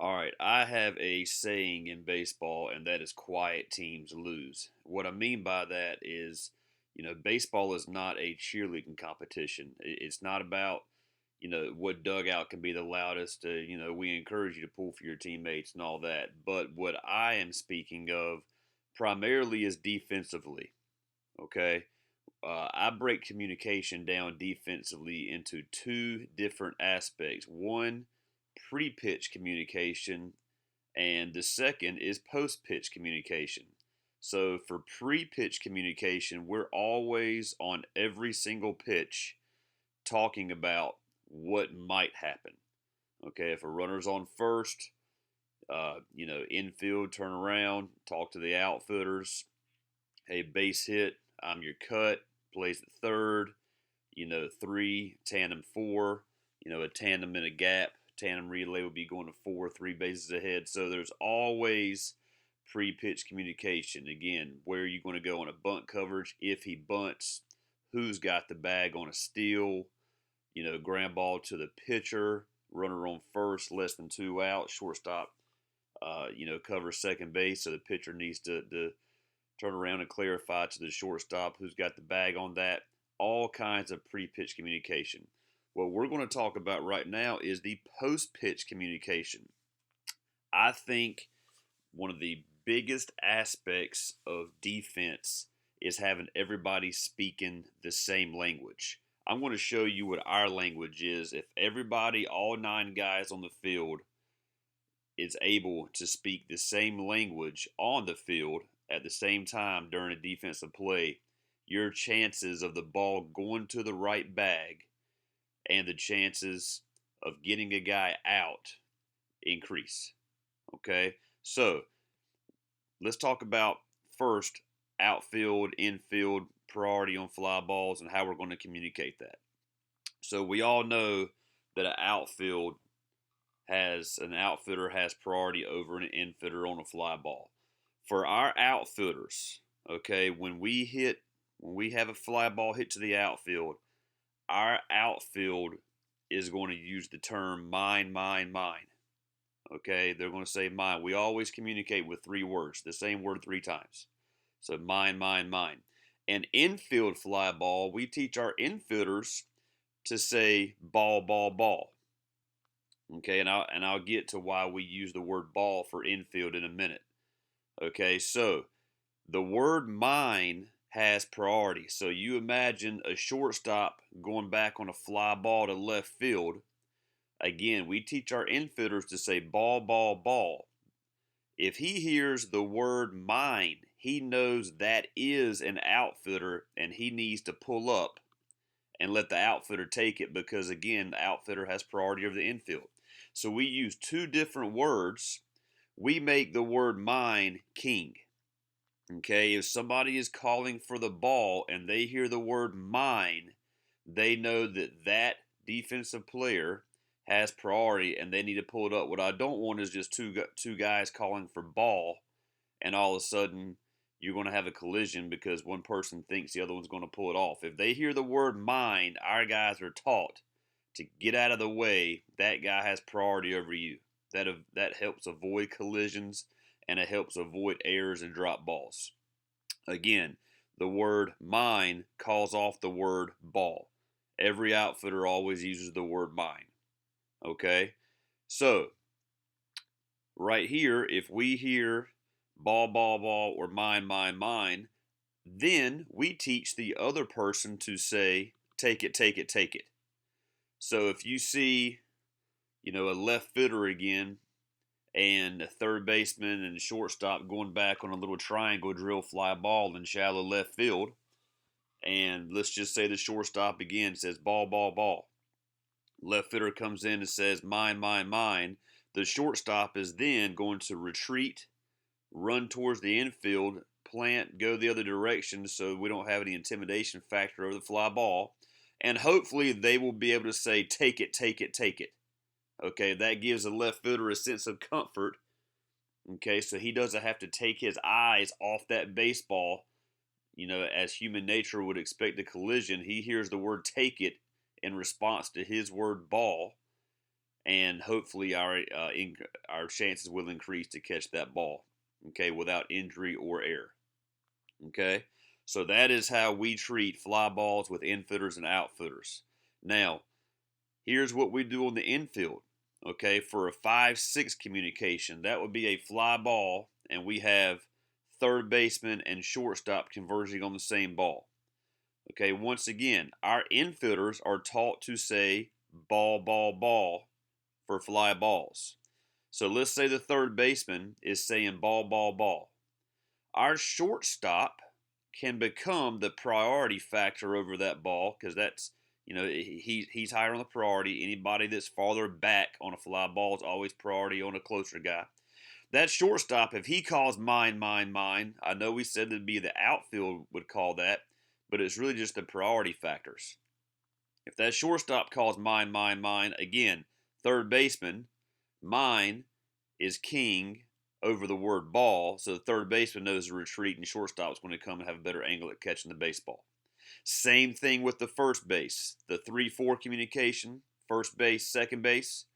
All right, I have a saying in baseball, and that is quiet teams lose. What I mean by that is, baseball is not a cheerleading competition. It's not about, what dugout can be the loudest. We encourage you to pull for your teammates and all that. But what I am speaking of primarily is defensively, okay? I break communication down defensively into two different aspects. One, pre pitch communication, and the second is post pitch communication. So for pre pitch communication, we're always on every single pitch talking about what might happen. Okay, if a runner's on first, infield, turn around, talk to the outfielders. Hey, base hit, I'm your cut, plays at third, three, tandem four, a tandem in a gap. Tandem relay would be going to four, three bases ahead. So there's always pre pitch communication. Again, where are you going to go on a bunt coverage? If he bunts, who's got the bag on a steal? Ground ball to the pitcher, runner on first, less than two out, shortstop, covers second base. So the pitcher needs to turn around and clarify to the shortstop who's got the bag on that. All kinds of pre pitch communication. What we're going to talk about right now is the post pitch communication. I think one of the biggest aspects of defense is having everybody speaking the same language. I'm going to show you what our language is. If everybody, all nine guys on the field, is able to speak the same language on the field at the same time during a defensive play, your chances of the ball going to the right bag and the chances of getting a guy out increase. Okay? So, let's talk about first outfield, infield, priority on fly balls, and how we're going to communicate that. So, we all know that an outfielder has priority over an infielder on a fly ball. For our outfielders, okay, when we have a fly ball hit to the outfield, our outfield is going to use the term mine, mine, mine. Okay, they're going to say mine. We always communicate with three words, the same word three times. So mine, mine, mine. An infield fly ball, we teach our infielders to say ball, ball, ball. Okay, and I'll get to why we use the word ball for infield in a minute. Okay, so the word mine has priority. So you imagine a shortstop going back on a fly ball to left field. Again, we teach our infielders to say ball, ball, ball. If he hears the word mine, he knows that is an outfielder and he needs to pull up and let the outfielder take it because, again, the outfielder has priority over the infield. So we use two different words. We make the word mine king. Okay, if somebody is calling for the ball and they hear the word mine, they know that that defensive player has priority and they need to pull it up. What I don't want is just two guys calling for ball and all of a sudden you're going to have a collision because one person thinks the other one's going to pull it off. If they hear the word mine, our guys are taught to get out of the way. That guy has priority over you. That helps avoid collisions and it helps avoid errors and drop balls. Again, the word mine calls off the word ball. Every outfitter always uses the word mine. Okay? So, right here, if we hear ball, ball, ball, or mine, mine, mine, then we teach the other person to say, take it, take it, take it. So if you see, a left fielder again and a third baseman and a shortstop going back on a little triangle drill fly ball in shallow left field, and let's just say the shortstop again says ball, ball, ball. Left fielder comes in and says mine, mine, mine. The shortstop is then going to retreat, run towards the infield, plant, go the other direction so we don't have any intimidation factor over the fly ball. And hopefully they will be able to say, take it, take it, take it. Okay, that gives the left fielder a sense of comfort. Okay, so he doesn't have to take his eyes off that baseball. As human nature would expect a collision, he hears the word take it in response to his word ball. and hopefully our chances will increase to catch that ball, okay, without injury or error. Okay, so that is how we treat fly balls with infitters and outfitters. Now, here's what we do on the infield. Okay, for a 5-6 communication, that would be a fly ball, and we have third baseman and shortstop converging on the same ball. Okay, once again, our infielders are taught to say ball, ball, ball for fly balls. So let's say the third baseman is saying ball, ball, ball. Our shortstop can become the priority factor over that ball because that's, he's higher on the priority. Anybody that's farther back on a fly ball is always priority on a closer guy. That shortstop, if he calls mine, mine, mine, I know we said it'd be the outfield would call that, but it's really just the priority factors. If that shortstop calls mine, mine, mine, again, third baseman, mine is king over the word ball, so the third baseman knows to retreat and shortstop's going to come and have a better angle at catching the baseball. Same thing with the first base. The 3-4 communication, first base, second base.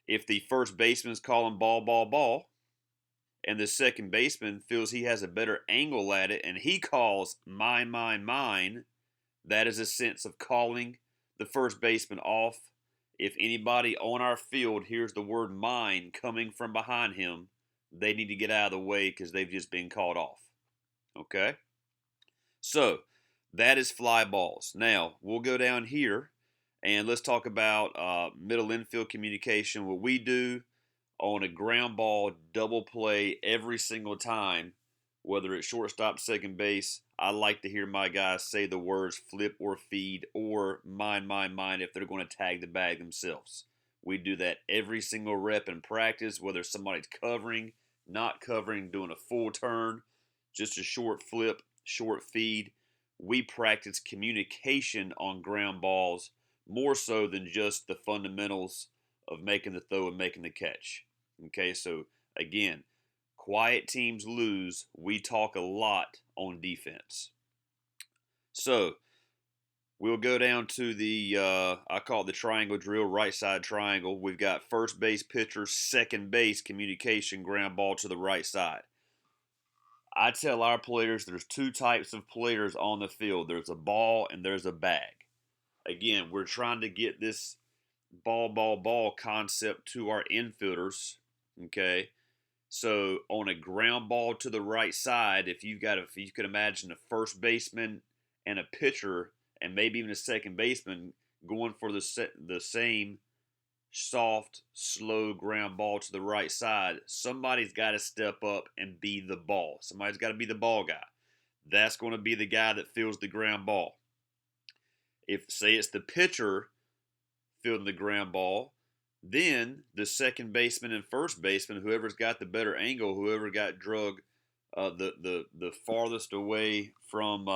If the first baseman is calling ball, ball, ball, and the second baseman feels he has a better angle at it and he calls mine, mine, mine, that is a sense of calling the first baseman off. If anybody on our field hears the word mine coming from behind him, they need to get out of the way because they've just been called off. Okay? So, that is fly balls. Now, we'll go down here and let's talk about middle infield communication. What we do on a ground ball double play every single time, whether it's shortstop, second base, I like to hear my guys say the words flip or feed or mine, mine, mine if they're going to tag the bag themselves. We do that every single rep in practice, whether somebody's covering, not covering, doing a full turn, just a short flip, short feed. We practice communication on ground balls more so than just the fundamentals of making the throw and making the catch. Okay, so again, quiet teams lose. We talk a lot on defense. So we'll go down to the, I call it the triangle drill, right side triangle. We've got first base pitcher, second base communication, ground ball to the right side. I tell our players there's two types of players on the field. There's a ball and there's a bag. Again, we're trying to get this ball, ball, ball concept to our infielders. Okay. So on a ground ball to the right side, if you could imagine a first baseman and a pitcher, and maybe even a second baseman going for the same soft, slow ground ball to the right side, somebody's got to step up and be the ball. Somebody's got to be the ball guy. That's going to be the guy that feels the ground ball. If, say, it's the pitcher fielding the ground ball, then the second baseman and first baseman, whoever's got the better angle, whoever got drug the farthest away from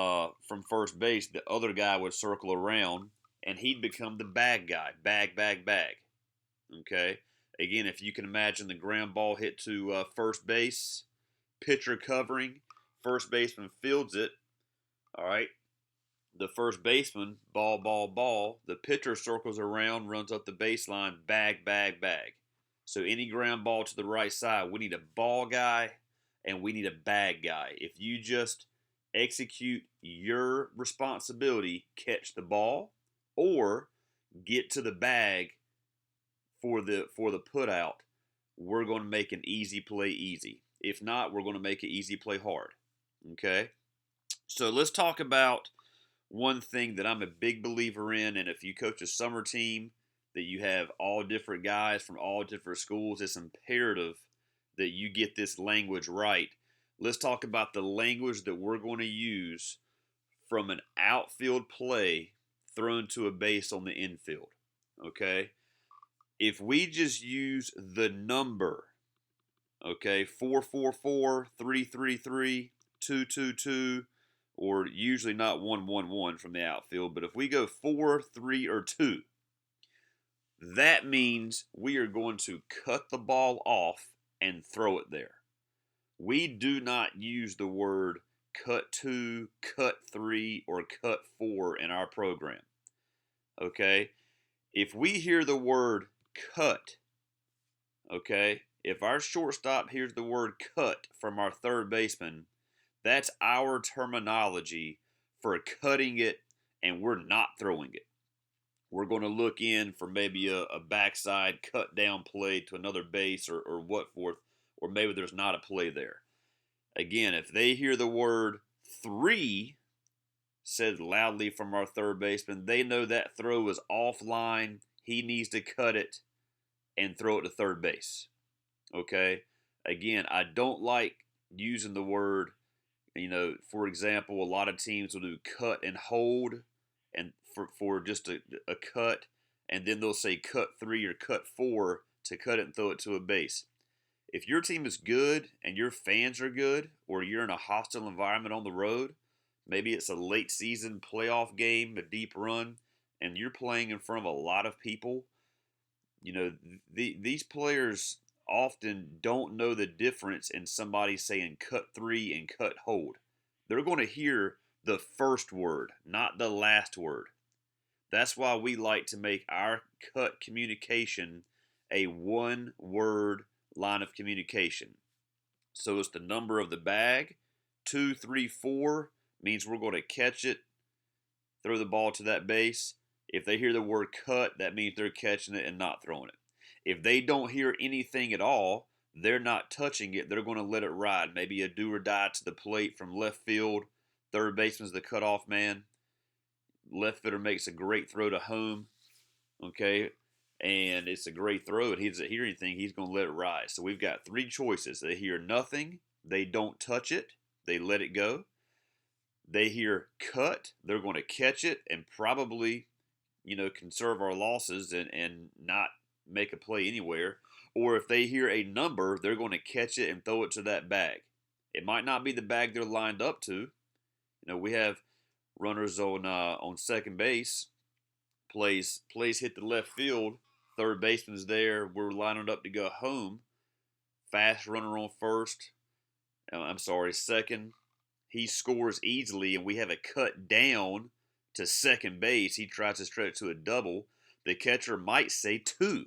first base, the other guy would circle around and he'd become the bag guy. Bag, bag, bag. Okay. Again, if you can imagine the ground ball hit to first base, pitcher covering, first baseman fields it. All right. The first baseman, ball, ball, ball. The pitcher circles around, runs up the baseline, bag, bag, bag. So any ground ball to the right side, we need a ball guy and we need a bag guy. If you just execute your responsibility, catch the ball or get to the bag for the put out, we're going to make an easy play easy. If not, we're going to make an easy play hard. Okay? So let's talk about one thing that I'm a big believer in, and if you coach a summer team that you have all different guys from all different schools, it's imperative that you get this language right. Let's talk about the language that we're going to use from an outfield play thrown to a base on the infield. Okay? If we just use the number, okay, 444, 333, 222, or usually not 111 from the outfield, but if we go 4, 3, or 2, that means we are going to cut the ball off and throw it there. We do not use the word cut 2, cut 3, or cut 4 in our program. Okay? If we hear the word cut, okay, if our shortstop hears the word cut from our third baseman, that's our terminology for cutting it, and we're not throwing it. We're going to look in for maybe a backside cut down play to another base or what forth, or maybe there's not a play there. Again, if they hear the word three said loudly from our third baseman, they know that throw is offline. He needs to cut it and throw it to third base. Okay? Again, I don't like using the word, for example, a lot of teams will do cut and hold and for just a cut, and then they'll say cut three or cut four to cut it and throw it to a base. If your team is good and your fans are good, or you're in a hostile environment on the road, maybe it's a late season playoff game, a deep run, and you're playing in front of a lot of people, these players often don't know the difference in somebody saying cut three and cut hold. They're going to hear the first word, not the last word. That's why we like to make our cut communication a one-word line of communication. So it's the number of the bag. 2, 3, 4 means we're going to catch it, throw the ball to that base. If they hear the word cut, that means they're catching it and not throwing it. If they don't hear anything at all, they're not touching it. They're going to let it ride. Maybe a do or die to the plate from left field. Third baseman's the cutoff man. Left fielder makes a great throw to home. Okay, and it's a great throw, and he doesn't hear anything. He's going to let it ride. So we've got three choices. They hear nothing. They don't touch it. They let it go. They hear cut. They're going to catch it and probably, conserve our losses and not make a play anywhere. Or if they hear a number, they're going to catch it and throw it to that bag. It might not be the bag they're lined up to. We have runners on second base. Plays hit the left field. Third baseman's there. We're lining up to go home. Fast runner on second. He scores easily, and we have a cut down to second base. He tries to stretch to a double. The catcher might say 2.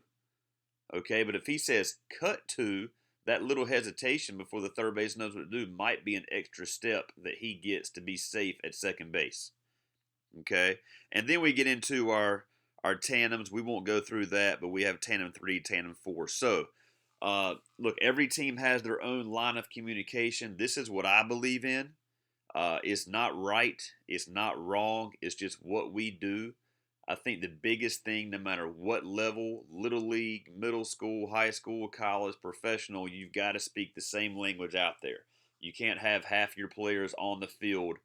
Okay, but if he says cut 2, that little hesitation before the third base knows what to do might be an extra step that he gets to be safe at second base. Okay, and then we get into our tandems. We won't go through that, but we have tandem 3, tandem 4. So, look, every team has their own line of communication. This is what I believe in. It's not right. It's not wrong. It's just what we do. I think the biggest thing, no matter what level, little league, middle school, high school, college, professional, you've got to speak the same language out there. You can't have half your players on the field.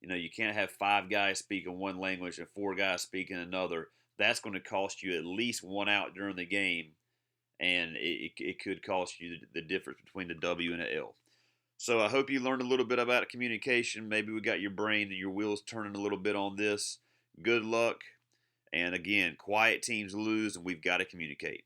You can't have 5 guys speaking one language and 4 guys speaking another. That's going to cost you at least 1 out during the game, and it could cost you the difference between the W and the L. So I hope you learned a little bit about communication. Maybe we got your brain and your wheels turning a little bit on this. Good luck. And again, quiet teams lose, and we've got to communicate.